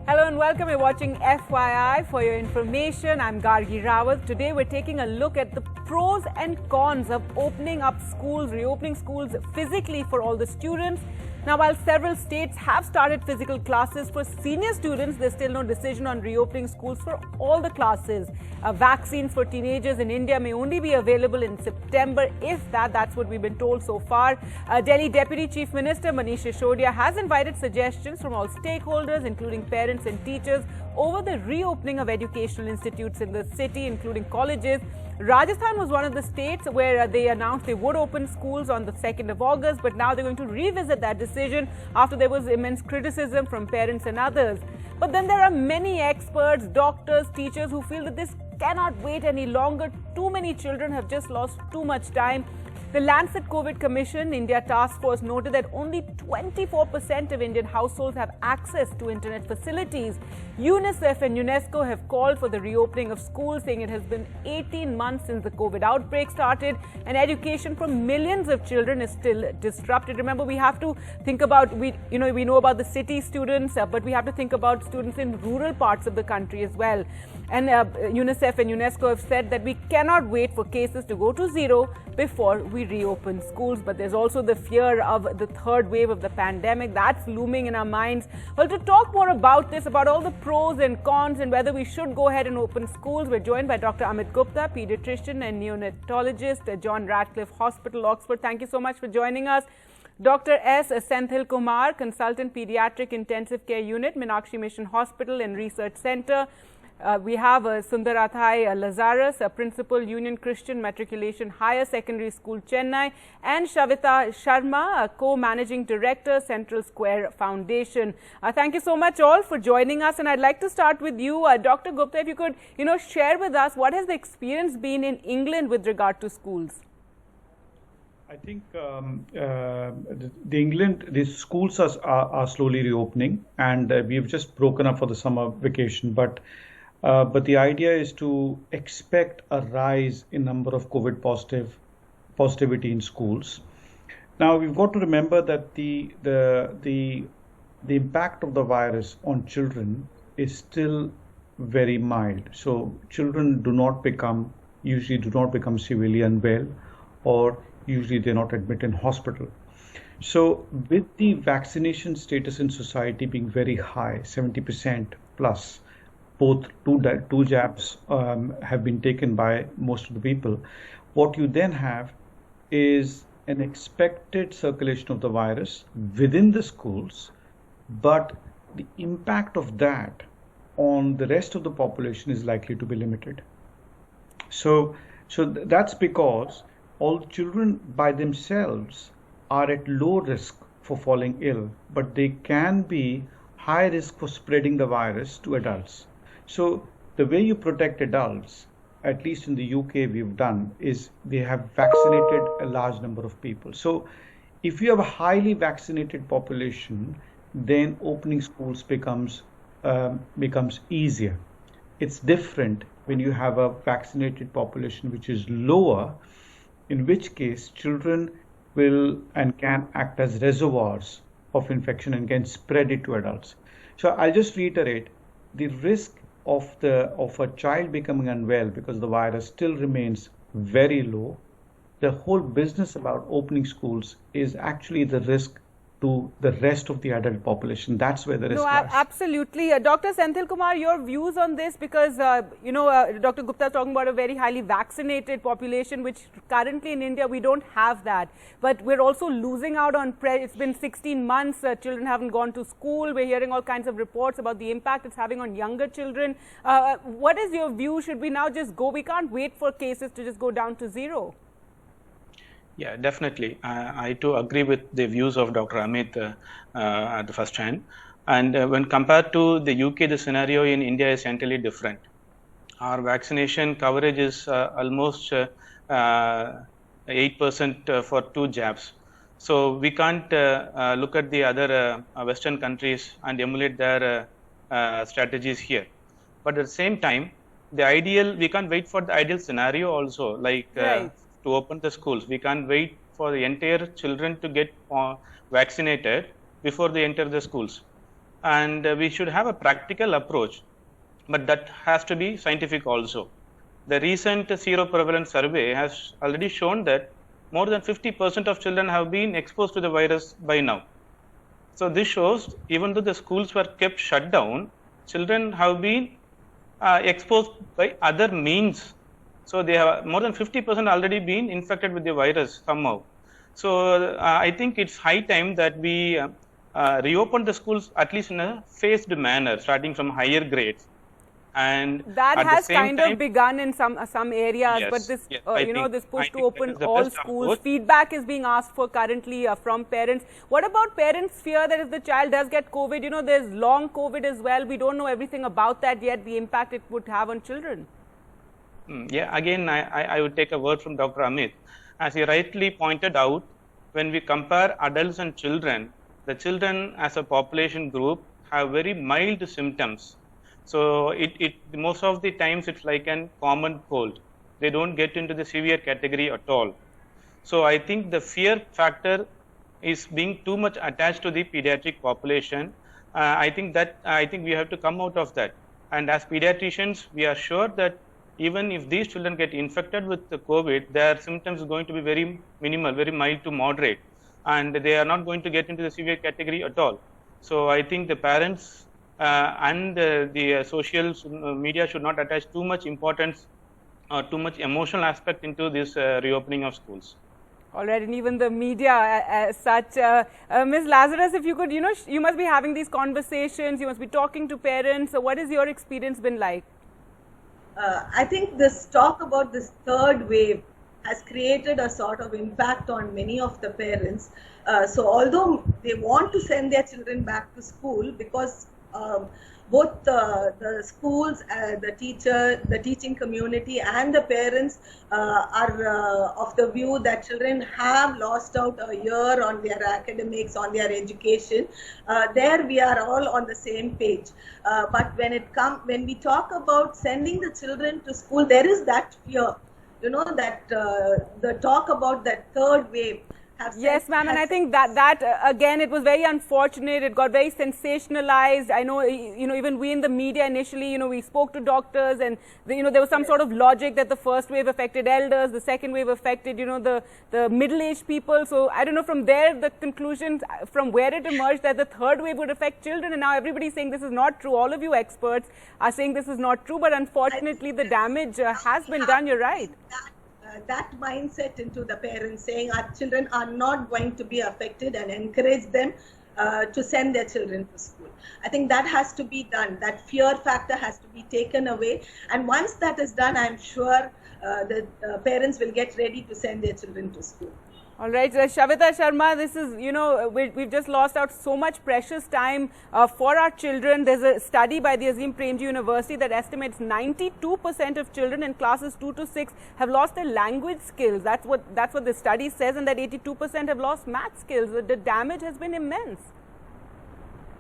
Hello and welcome. You're watching FYI. For your information, I'm Gargi Rawat. Today we're taking a look at the pros and cons of opening up schools, reopening schools physically for all the students. Now, while several states have started physical classes for senior students, there's still no decision on reopening schools for all the classes. Vaccines for teenagers in India may only be available in September, if that's what we've been told so far. Delhi Deputy Chief Minister Manish Sisodia has invited suggestions from all stakeholders, including parents and teachers, over the reopening of educational institutes in the city, including colleges. Rajasthan was one of the states where they announced they would open schools on the 2nd of August, but now they're going to revisit that decision after there was immense criticism from parents and others. But then there are many experts, doctors, teachers who feel that this cannot wait any longer. Too many children have just lost too much time. The Lancet COVID Commission India Task Force noted that only 24% of Indian households have access to internet facilities. UNICEF and UNESCO have called for the reopening of schools, saying it has been 18 months since the COVID outbreak started and education for millions of children is still disrupted. Remember, we have to think about, we know about the city students, but we have to think about students in rural parts of the country as well. And UNICEF and UNESCO have said that we cannot wait for cases to go to zero before we reopen schools. But there's also the fear of the third wave of the pandemic that's looming in our minds. Well, to talk more about this, about all the pros and cons and whether we should go ahead and open schools, we're joined by Dr. Amit Gupta, pediatrician and neonatologist at John Radcliffe Hospital, Oxford. Thank you so much for joining us. Dr. S. Senthil Kumar, consultant pediatric intensive care unit, Meenakshi Mission Hospital and Research Center. We have Sundarathai Lazarus, a principal Union Christian Matriculation Higher Secondary School, Chennai, and Shavita Sharma, a co-managing director, Central Square Foundation. Thank you so much all for joining us, and I'd like to start with you, Dr. Gupta. If you could, share with us what has the experience been in England with regard to schools. I think the schools are slowly reopening, and we've just broken up for the summer vacation, but the idea is to expect a rise in number of COVID positivity in schools. Now, we've got to remember that the impact of the virus on children is still very mild. So children usually do not become severely unwell, or usually they're not admitted in hospital. So with the vaccination status in society being very high, 70% plus, both two jabs have been taken by most of the people, what you then have is an expected circulation of the virus within the schools, but the impact of that on the rest of the population is likely to be limited. So that's because all children by themselves are at low risk for falling ill, but they can be high risk for spreading the virus to adults. So the way you protect adults, at least in the UK we've done, is they have vaccinated a large number of people. So if you have a highly vaccinated population, then opening schools becomes easier. It's different when you have a vaccinated population which is lower, in which case children will and can act as reservoirs of infection and can spread it to adults. So I'll just reiterate, the risk of a child becoming unwell because the virus still remains very low. The whole business about opening schools is actually the risk to the rest of the adult population. That's where the risk lies. Absolutely. Dr. Senthil Kumar, your views on this, because, Dr. Gupta is talking about a very highly vaccinated population, which currently in India, we don't have that. But we're also losing out on, it's been 16 months, children haven't gone to school. We're hearing all kinds of reports about the impact it's having on younger children. What is your view? Should we now just go? We can't wait for cases to just go down to zero. Yeah, definitely. I too agree with the views of Dr. Amit at the first hand. And when compared to the UK, the scenario in India is entirely different. Our vaccination coverage is almost 8% for 2 jabs. So we can't look at the other Western countries and emulate their strategies here. But at the same time, we can't wait for the ideal scenario also, like right. To open the schools. We can't wait for the entire children to get vaccinated before they enter the schools. and we should have a practical approach, but that has to be scientific also. The recent zero prevalence survey has already shown that more than 50% of children have been exposed to the virus by now. So this shows even though the schools were kept shut down, children have been exposed by other means. So they have more than 50% already been infected with the virus somehow. So I think it's high time that we reopen the schools at least in a phased manner, starting from higher grades. And that at has the same kind time, of begun in some areas, yes, but this yes, this push to that open is the all best schools, approach. feedback is being asked for currently from parents. What about parents' fear that if the child does get COVID, there's long COVID as well, we don't know everything about that yet, the impact it would have on children? Yeah, again, I would take a word from Dr. Amit. As he rightly pointed out, when we compare adults and children, the children as a population group have very mild symptoms. So most of the times it's like a common cold. They don't get into the severe category at all. So I think the fear factor is being too much attached to the pediatric population. I think we have to come out of that. And as pediatricians, we are sure that even if these children get infected with the COVID, their symptoms are going to be very minimal, very mild to moderate, and they are not going to get into the severe category at all. So I think the parents and the social media should not attach too much importance or too much emotional aspect into this reopening of schools. All right, and even the media as such. Ms. Lazarus, if you could, you must be having these conversations, you must be talking to parents. So what has your experience been like? I think this talk about this third wave has created a sort of impact on many of the parents. So although they want to send their children back to school, because both the schools, the teaching community and the parents are of the view that children have lost out a year on their academics, on their education. There we are all on the same page. But when we talk about sending the children to school, there is that fear, that the talk about that third wave. Yes, ma'am, and I think that again, it was very unfortunate. It got very sensationalized. I know, even we in the media initially, we spoke to doctors, and there was some sort of logic that the first wave affected elders, the second wave affected, the middle-aged people. So I don't know, from there, the conclusion from where it emerged that the third wave would affect children, and now everybody's saying this is not true. All of you experts are saying this is not true, but unfortunately, the damage has been done. You're right. That mindset into the parents, saying our children are not going to be affected, and encourage them to send their children to school. I think that has to be done. That fear factor has to be taken away. And once that is done, I'm sure the parents will get ready to send their children to school. All right, Shavita Sharma, this is, we've just lost out so much precious time for our children. There's a study by the Azim Premji University that estimates 92% of children in classes 2 to 6 have lost their language skills. That's what the study says, and that 82% have lost math skills. The damage has been immense.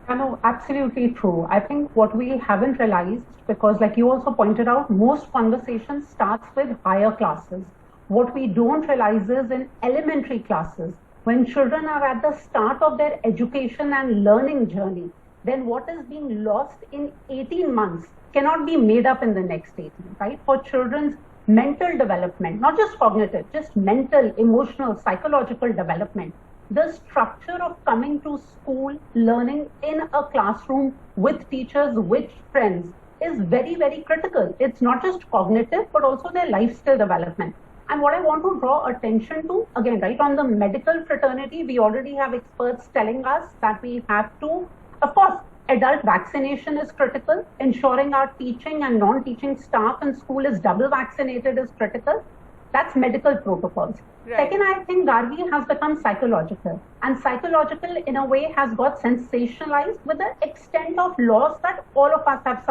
No, absolutely true. I think what we haven't realized, because like you also pointed out, most conversation starts with higher classes. What we don't realize is in elementary classes, when children are at the start of their education and learning journey, then what is being lost in 18 months cannot be made up in the next 18, right? For children's mental development, not just cognitive, just mental, emotional, psychological development, the structure of coming to school, learning in a classroom with teachers, with friends is very, very critical. It's not just cognitive, but also their life skill development. And what I want to draw attention to, again, right, on the medical fraternity, we already have experts telling us that we have to, of course, adult vaccination is critical. Ensuring our teaching and non-teaching staff in school is double vaccinated is critical. That's medical protocols. Right. Second, I think Gargi has become psychological. And psychological, in a way, has got sensationalized with the extent of loss that all of us have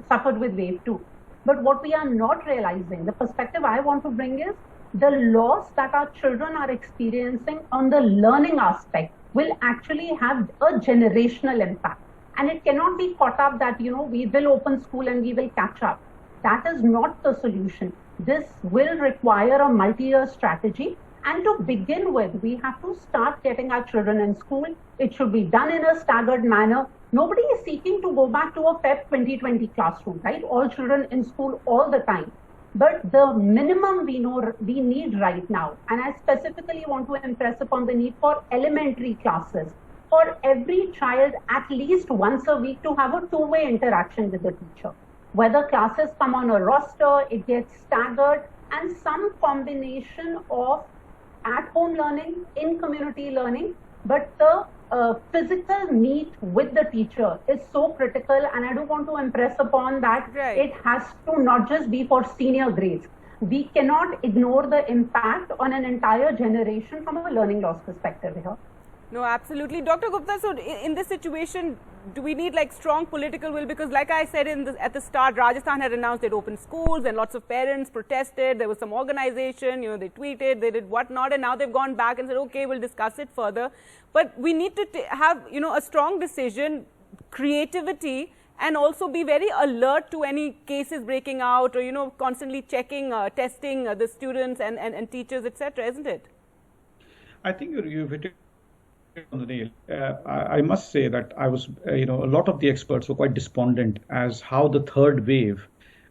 suffered with wave 2. But what we are not realizing, the perspective I want to bring is, the loss that our children are experiencing on the learning aspect will actually have a generational impact. And it cannot be caught up that, we will open school and we will catch up. That is not the solution. This will require a multi-year strategy. And to begin with, we have to start getting our children in school. It should be done in a staggered manner. Nobody is seeking to go back to a FEP 2020 classroom, right? All children in school all the time. But the minimum we know we need right now, and I specifically want to impress upon the need for elementary classes, for every child at least once a week to have a two-way interaction with the teacher. Whether classes come on a roster, it gets staggered, and some combination of at-home learning, in-community learning, but the physical meet with the teacher is so critical, and I do want to impress upon that it has to not just be for senior grades. We cannot ignore the impact on an entire generation from a learning loss perspective here. No, absolutely. Dr. Gupta, so in this situation, do we need like strong political will? Because like I said at the start, Rajasthan had announced they'd open schools and lots of parents protested. There was some organization, they tweeted, they did whatnot, and now they've gone back and said, okay, we'll discuss it further. But we need to have, a strong decision, creativity, and also be very alert to any cases breaking out or, constantly checking, testing the students and teachers, etc., isn't it? I think you've hit it on the nail. I must say that I was, a lot of the experts were quite despondent as how the third wave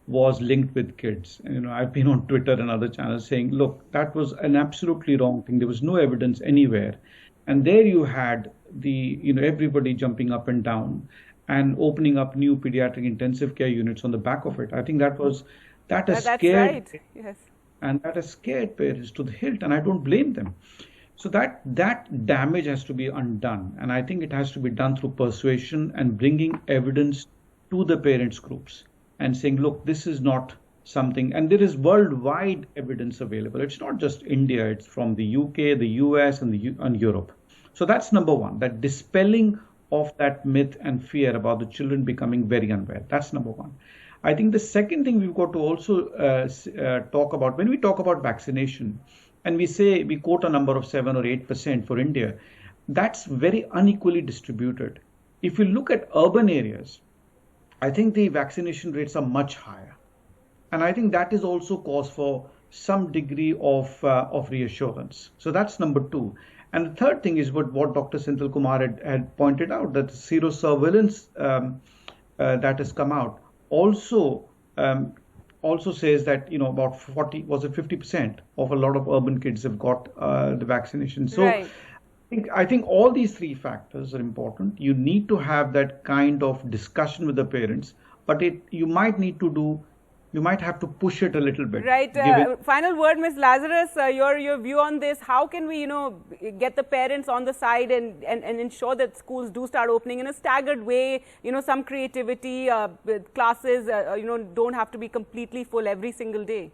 was linked with kids. I've been on Twitter and other channels saying, look, that was an absolutely wrong thing. There was no evidence anywhere. And there you had everybody jumping up and down and opening up new pediatric intensive care units on the back of it. I think that has scared, right. Yes. And that has scared parents to the hilt, and I don't blame them. So that damage has to be undone, and I think it has to be done through persuasion and bringing evidence to the parents groups and saying, look, this is not something, and there is worldwide evidence available. It's not just India, it's from the UK, the US, and Europe. So that's number one, that dispelling of that myth and fear about the children becoming very unwell. That's number one. I think the second thing we've got to also talk about, when we talk about vaccination, and we quote a number of 7 or 8% for India, that's very unequally distributed. If you look at urban areas, I think the vaccination rates are much higher. And I think that is also cause for some degree of reassurance. So that's number two. And the third thing is what Dr. Senthil Kumar had pointed out, that the serosurveillance that has come out also says that about 50% of a lot of urban kids have got the vaccination. So right. I think all these three factors are important. You need to have that kind of discussion with the parents, but you might have to push it a little bit. Right. Final word, Ms. Lazarus, your view on this. How can we, get the parents on the side and ensure that schools do start opening in a staggered way? Some creativity, classes, don't have to be completely full every single day.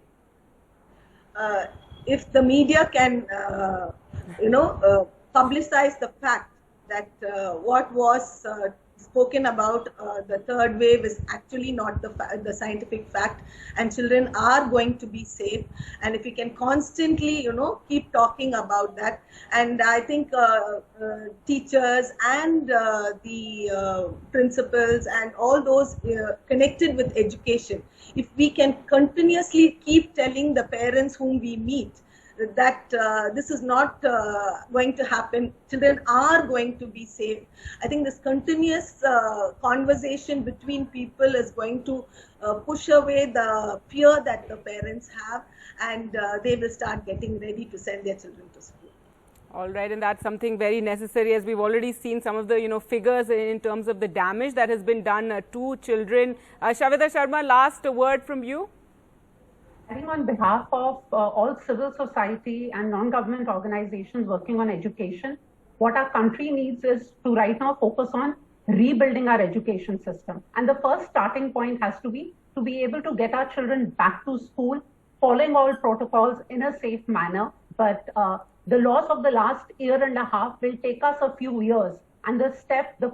If the media can, publicize the fact that what was spoken about the third wave is actually not the scientific fact, and children are going to be safe. And if we can constantly, keep talking about that, and I think teachers and the principals and all those connected with education, if we can continuously keep telling the parents whom we meet that this is not going to happen, children are going to be safe, I think this continuous conversation between people is going to push away the fear that the parents have, and they will start getting ready to send their children to school. All right, and that's something very necessary, as we've already seen some of the figures in terms of the damage that has been done to children. Shavita Sharma, last word from you. I think on behalf of all civil society and non-government organizations working on education, what our country needs is to right now focus on rebuilding our education system. And the first starting point has to be able to get our children back to school, following all protocols in a safe manner. But the loss of the last year and a half will take us a few years. And the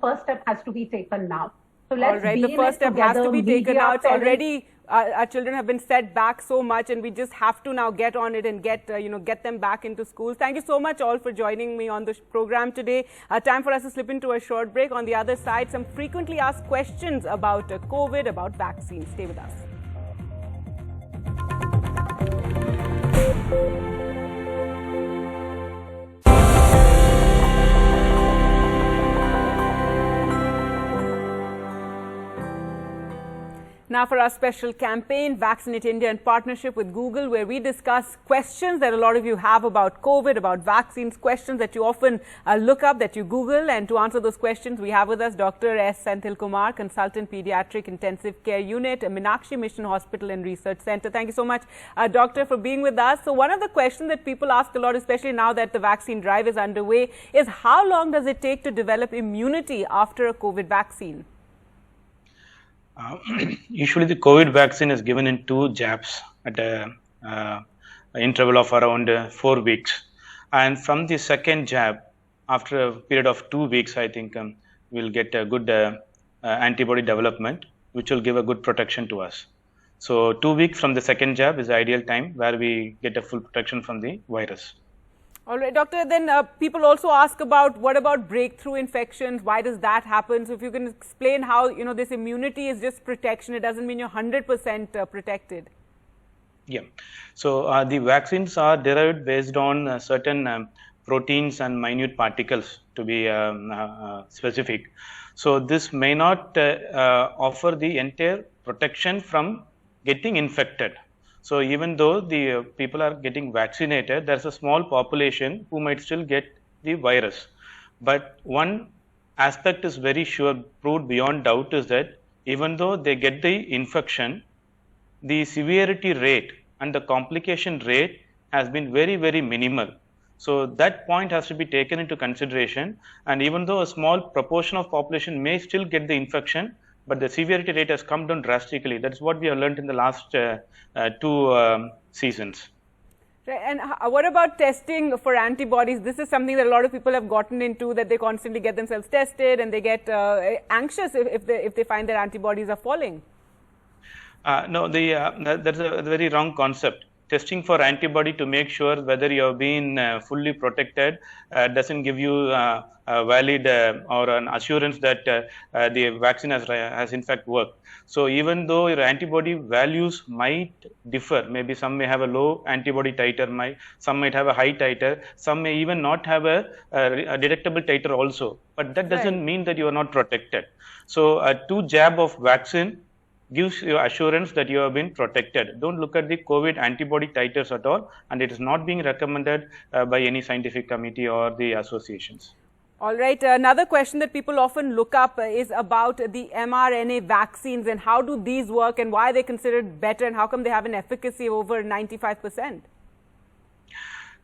first step has to be taken now. So let's all right, the first step has to be taken now. It's already our children have been set back so much, and we just have to now get on it and get them back into schools. Thank you so much all for joining me on the program today. Time for us to slip into a short break. On the other side, some frequently asked questions about COVID, about vaccines. Stay with us. Now for our special campaign, Vaccinate India, in partnership with Google, where we discuss questions that a lot of you have about COVID, about vaccines, questions that you often look up, that you Google. And to answer those questions, we have with us Dr. S. Senthil Kumar, Consultant Pediatric Intensive Care Unit, Meenakshi Mission Hospital and Research Center. Thank you so much, Doctor, for being with us. So one of the questions that people ask a lot, especially now that the vaccine drive is underway, is how long does it take to develop immunity after a COVID vaccine? Usually the COVID vaccine is given in 2 jabs at an interval of around 4 weeks. And from the second jab, after a period of 2 weeks, I think we'll get a good antibody development, which will give a good protection to us. So 2 weeks from the second jab is the ideal time where we get a full protection from the virus. All right, Doctor, then people also ask about what about breakthrough infections? Why does that happen? So if you can explain how, this immunity is just protection. It doesn't mean you're 100% protected. Yeah. So the vaccines are derived based on certain proteins and minute particles, to be specific. So this may not offer the entire protection from getting infected. So even though the people are getting vaccinated, there's a small population who might still get the virus. But one aspect is very sure, proved beyond doubt, is that even though they get the infection, the severity rate and the complication rate has been very, very minimal. So that point has to be taken into consideration. And even though a small proportion of population may still get the infection, but the severity rate has come down drastically. That's what we have learned in the last 2 seasons. Right. And what about testing for antibodies? This is something that a lot of people have gotten into, that they constantly get themselves tested and they get anxious if they find their antibodies are falling. No, that's a very wrong concept. Testing for antibody to make sure whether you have been fully protected doesn't give you a valid or an assurance that the vaccine has in fact worked. So even though your antibody values might differ, maybe some may have a low antibody titer, some might have a high titer, some may even not have a detectable titer also, but that doesn't mean that you are not protected. So a 2 jab of vaccine gives you assurance that you have been protected. Don't look at the COVID antibody titers at all, and it is not being recommended by any scientific committee or the associations. All right. Another question that people often look up is about the mRNA vaccines and how do these work and why they're considered better and how come they have an efficacy of over 95%?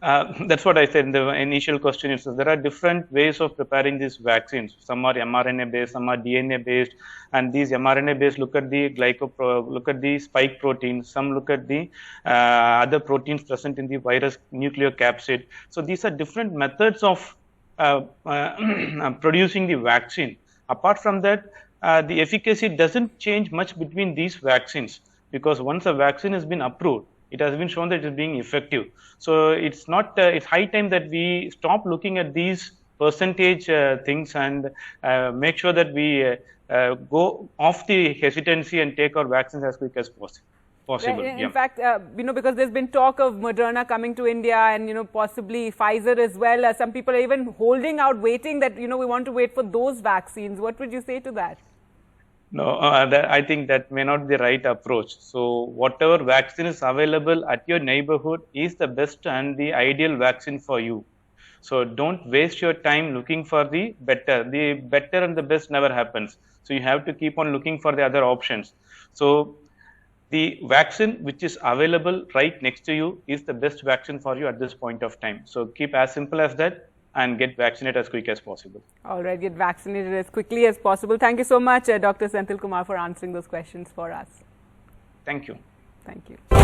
That's what I said in the initial question. Is there are different ways of preparing these vaccines. Some are mRNA based, some are DNA based, and these mRNA based look at the spike protein. Some look at the other proteins present in the virus nucleocapsid. So these are different methods of producing the vaccine. Apart from that, the efficacy doesn't change much between these vaccines, because once a vaccine has been approved, it has been shown that it is being effective. So it's not. It's high time that we stop looking at these percentage things and make sure that we go off the hesitancy and take our vaccines as quick as possible. Right. In fact, because there's been talk of Moderna coming to India and possibly Pfizer as well. Some people are even holding out, waiting that we want to wait for those vaccines. What would you say to that? No, I think that may not be the right approach. So whatever vaccine is available at your neighborhood is the best and the ideal vaccine for you. So don't waste your time looking for the better. The better and the best never happens. So you have to keep on looking for the other options. So the vaccine which is available right next to you is the best vaccine for you at this point of time. So keep as simple as that and get vaccinated as quick as possible. All right, get vaccinated as quickly as possible. Thank you so much, Dr. Senthil Kumar, for answering those questions for us. Thank you. Thank you.